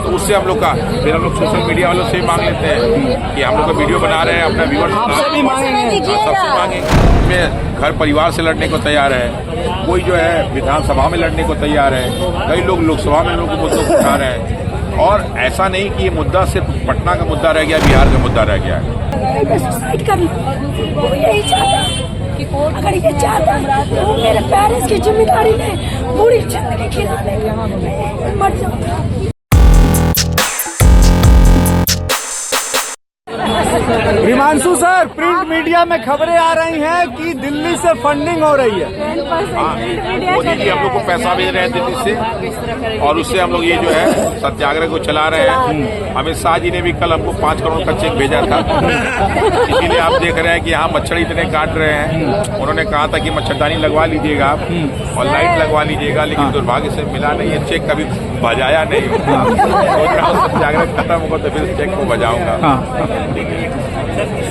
तो उससे हम लोग का फिर हम लोग सोशल मीडिया वालों से मांग लेते हैं कि हम लोग का वीडियो बना रहे हैं, अपना व्यूअर्स सबसे मांगे। में घर परिवार से लड़ने को तैयार है, कोई जो है विधानसभा में लड़ने को तैयार है, कई लोग लोकसभा में लोगों को मुद्दों को उठा रहे हैं। और ऐसा नहीं कि ये मुद्दा सिर्फ पटना का मुद्दा रह गया, बिहार का मुद्दा रह गया है। अगर ये चाहता तो मेरे पेरेंट्स की जिम्मेदारी ले, पूरी जिंदगी खिला देगा, मर जाऊंगा। हिमांशु सर, प्रिंट मीडिया में खबरें आ रही हैं कि दिल्ली से फंडिंग हो रही है। हाँ, मोदी जी हम लोग को पैसा भेज रहे हैं दिल्ली से, और उससे हम लोग ये जो है सत्याग्रह को चला रहे हैं। अमित शाह जी ने भी कल हमको 5 करोड़ का चेक भेजा था। इसीलिए आप देख रहे हैं कि यहाँ मच्छर इतने काट रहे हैं। उन्होंने कहा था कि मच्छरदानी लगवा लीजिएगा आप और लाइट लगवा लीजिएगा, लेकिन दुर्भाग्य से मिला नहीं है, चेक कभी बजाया नहीं होगा। सत्याग्रह खत्म होगा तो फिर चेक को बजाऊंगा।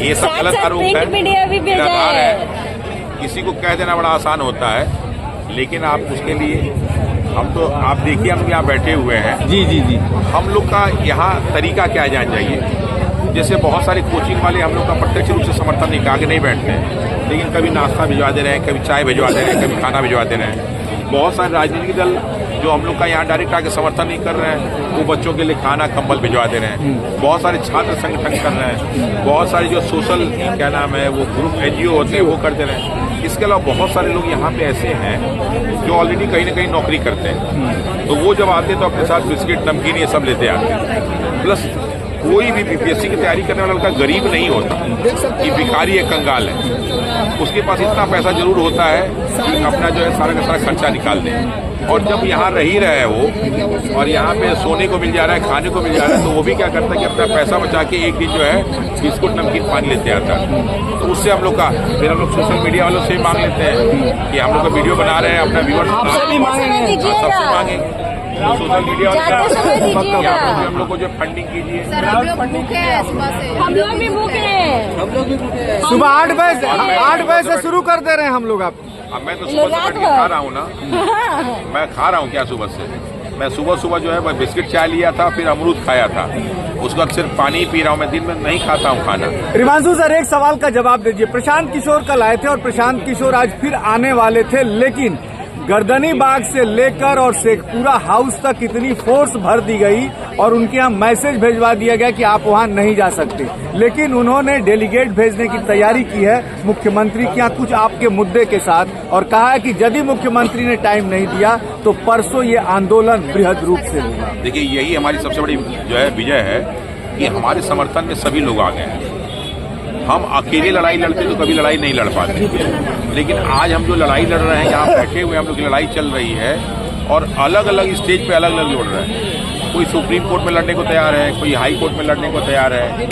ये सब गलत आरोप है। किसी को कह देना बड़ा आसान होता है, लेकिन आप उसके लिए हम तो आप देखिए हम यहाँ बैठे हुए हैं। जी जी जी, हम लोग का यहाँ तरीका क्या जान जाइए। जैसे बहुत सारे कोचिंग वाले हम लोग का प्रत्यक्ष रूप से समर्थन नहीं आगे नहीं बैठते हैं, लेकिन कभी नाश्ता भिजवा दे रहे हैं, कभी चाय भिजवा दे रहे हैं, कभी खाना भिजवा दे रहे हैं। बहुत सारे राजनीतिक दल जो हम लोग का यहाँ डायरेक्ट आके समर्थन नहीं कर रहे हैं, वो बच्चों के लिए खाना कंबल भिजवा दे रहे हैं। बहुत सारे छात्र संगठन कर रहे हैं, बहुत सारे जो सोशल क्या नाम है वो ग्रुप NGO होते हैं वो कर दे रहे हैं। इसके अलावा बहुत सारे लोग यहाँ पे ऐसे हैं जो ऑलरेडी कहीं ना कहीं नौकरी करते हैं, तो वो जब आते हैं तो अपने साथ बिस्किट नमकीन ये सब लेते आते हैं। प्लस कोई भी BPSC की तैयारी करने वाला लड़का गरीब नहीं होता कि भिखारी है, कंगाल है। उसके पास इतना पैसा जरूर होता है कि अपना जो है सारा का सारा खर्चा निकाल दे। और जब यहाँ रह ही रहे वो और यहाँ पे सोने को मिल जा रहा है, खाने को मिल जा रहा है, तो वो भी क्या करता है कि अपना पैसा बचा के एक दिन जो है बिस्कुट नमकीन पानी लेते आता है। तो उससे हम लोग का फिर हम लोग सोशल मीडिया वालों से मांग लेते हैं कि हम लोग का वीडियो बना रहे हैं, अपना व्यूअर्स सबसे मांगे। सोशल मीडिया हम लोग को जो फंडिंग कीजिए। हम लोग भी भूखे हैं। सुबह 8 बजे से शुरू कर दे रहे हैं हम लोग। आप मैं तो सुबह से खा रहा हूँ ना, मैं खा रहा हूँ क्या सुबह से। मैं सुबह जो है बिस्किट चाय लिया था, फिर अमरूद खाया था, उसके बाद सिर्फ पानी पी रहा हूँ। मैं दिन में नहीं खाता हूँ खाना। हिमांशु सर, एक सवाल का जवाब दीजिए। प्रशांत किशोर कल आए थे और प्रशांत किशोर आज फिर आने वाले थे, लेकिन गर्दनी बाग से लेकर और शेखपुरा हाउस तक इतनी फोर्स भर दी गई और उनके यहाँ मैसेज भेजवा दिया गया कि आप वहाँ नहीं जा सकते। लेकिन उन्होंने डेलीगेट भेजने की तैयारी की है मुख्यमंत्री के यहाँ कुछ आपके मुद्दे के साथ, और कहा है कि यदि मुख्यमंत्री ने टाइम नहीं दिया तो परसों ये आंदोलन बृहद रूप से होगा। देखिए, यही हमारी सबसे बड़ी जो है विजय है कि हमारे समर्थन में सभी लोग आ गए हैं। हम अकेले लड़ाई लड़ते तो कभी लड़ाई नहीं लड़ पाते, लेकिन आज हम जो लड़ाई लड़ रहे हैं, यहाँ बैठे हुए हम लोग की लड़ाई चल रही है और अलग अलग स्टेज पे अलग अलग लड़ रहे हैं। कोई सुप्रीम कोर्ट में लड़ने को तैयार है, कोई हाई कोर्ट में लड़ने को तैयार है,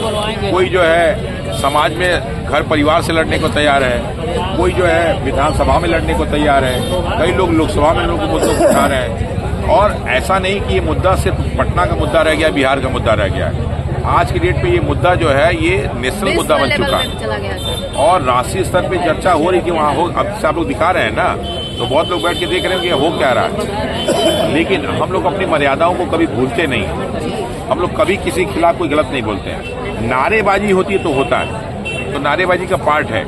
कोई जो है समाज में घर परिवार से लड़ने को तैयार है, कोई जो है विधानसभा में लड़ने को तैयार है, कई लोग लोकसभा में लोगों को मुद्दों को उठा रहे हैं। और ऐसा नहीं कि ये मुद्दा सिर्फ पटना का मुद्दा रह गया, बिहार का मुद्दा रह गया है। आज की डेट पे ये मुद्दा जो है ये नेशनल मुद्दा बन चुका है और राष्ट्रीय स्तर पे चर्चा हो रही कि वहाँ हो। अब से आप लोग दिखा रहे हैं ना, तो बहुत लोग बैठ के देख रहे हैं कि हो क्या रहा है, लेकिन हम लोग अपनी मर्यादाओं को कभी भूलते नहीं। हम लोग कभी किसी के खिलाफ कोई गलत नहीं बोलते हैं। नारेबाजी होती है तो होता है, तो नारेबाजी का पार्ट है,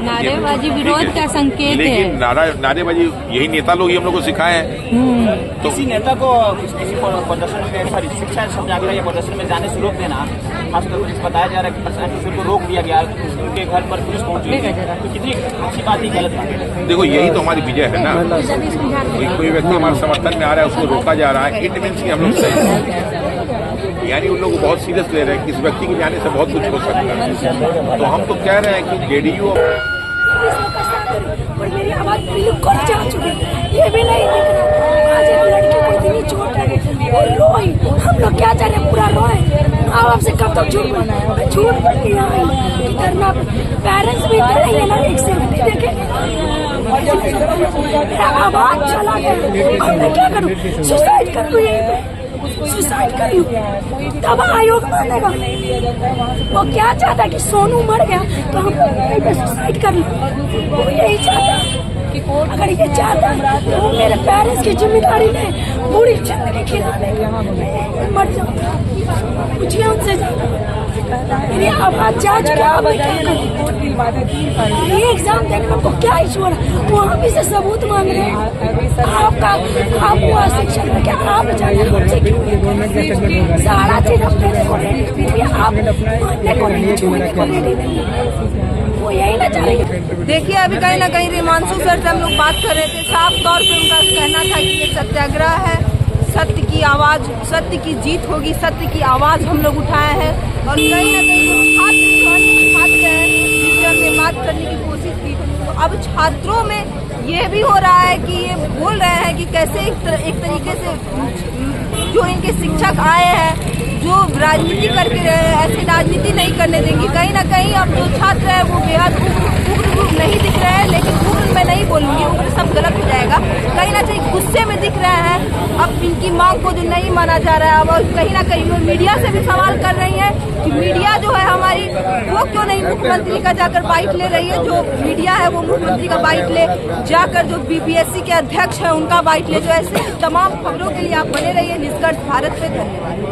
नारेबाजी विरोध का संकेत है। लेकिन नारेबाजी यही नेता लोग ही हम लोग को सिखाए हैं। तो किसी नेता को किसी प्रदर्शन में शिक्षा सत्याग्रह या प्रदर्शन में जाने से रोक देना, खासतौर पर बताया जा रहा है कि प्रशांत किशोर को रोक दिया गया, उनके घर पर पुलिस पहुंची, तो कितनी अच्छी बात ही गलत बात है। देखो, यही तो हमारी विजय है ना। कोई व्यक्ति हमारे समर्थन में आ रहा है, उसको रोका जा रहा है, इट मीन्स कि हम लोग सही, यानी उन लोग को बहुत सीरियस ले रहे हैं कि इस व्यक्ति के जाने से बहुत कुछ हो सकता है। तो हम तो कह रहे हैं कि JDU और मेरी आवाज बिल्कुल जा चुकी है, ये भी नहीं दिख रहा। आज एक लड़की को इतनी चोट लगी, वो रोई, हम लोग क्या चाह रहे हैं, पूरा रोए। माँ बाप से कब तक झूठ बोले, झूठ बोल के आई करना। पेरेंट्स भी करेंगे ना, एक से नहीं देखेंगे। मेरा आवाज चला गया, अब मैं क्या करूँ? सुसाइड कर लूँ, यहीं पे सुसाइड कर लूँ, तब आयोग मानेगा। वो क्या चाहता है कि सोनू मर गया तो हम यहीं पे सुसाइड कर लूँ, वो यही चाहता है। अगर ये चाहता तो वो मेरे पेरेंट्स की जिम्मेदारी ले, पूरी जिंदगी खिलाने का मर जाऊंगा, पूछिए उनसे मेरी आवाज जांच क्या अब मैं क्या करूं? ये एग्जाम देने में आपको क्या इशू है? वो हम से सबूत मांग रहे हैं। आपका आप हुआ सेक्शन में क्या आप जाने हमसे क्यों? सारा चीज अपने को रेडी, फिर भी आप मानने को नहीं, छोड़ने को रेडी नहीं। वो यही ना चाहेंगे। देखिए अभी कहीं ना कहीं हिमांशु सर से हम लोग बात कर रहे थे, साफ तौर पे उनका कहना था कि ये सत्याग्रह है, सत्य की आवाज, सत्य की जीत होगी, सत्य की आवाज हम लोग उठाए हैं। और कहीं ना कहीं जो छात्र हैं जिससे हमने बात करने की कोशिश की, तो अब छात्रों में ये भी हो रहा है कि ये बोल रहे हैं कि कैसे एक तरीके से जो इनके शिक्षक आए हैं जो राजनीति करके रहे हैं, ऐसी राजनीति नहीं करने देंगे। कहीं ना कहीं अब जो छात्र है वो बेहद उग्र नहीं दिख रहे हैं, लेकिन उग्र मैं नहीं बोलूंगी, उग्र सब गलत हो जाएगा। कहीं ना कहीं गुस्से में दिख रहे हैं। अब इनकी मांग को जो नहीं माना जा रहा है, और कहीं ना कहीं वो मीडिया से भी सवाल कर रही है कि मीडिया जो है हमारी वो क्यों नहीं मुख्यमंत्री का जाकर बाइट ले रही है। जो मीडिया है वो मुख्यमंत्री का बाइट ले, जाकर जो बीपीएससी के अध्यक्ष है उनका बाइट ले। जो ऐसे तमाम खबरों के लिए आप बने रहिए निष्कर्ष भारत पे। धन्यवाद।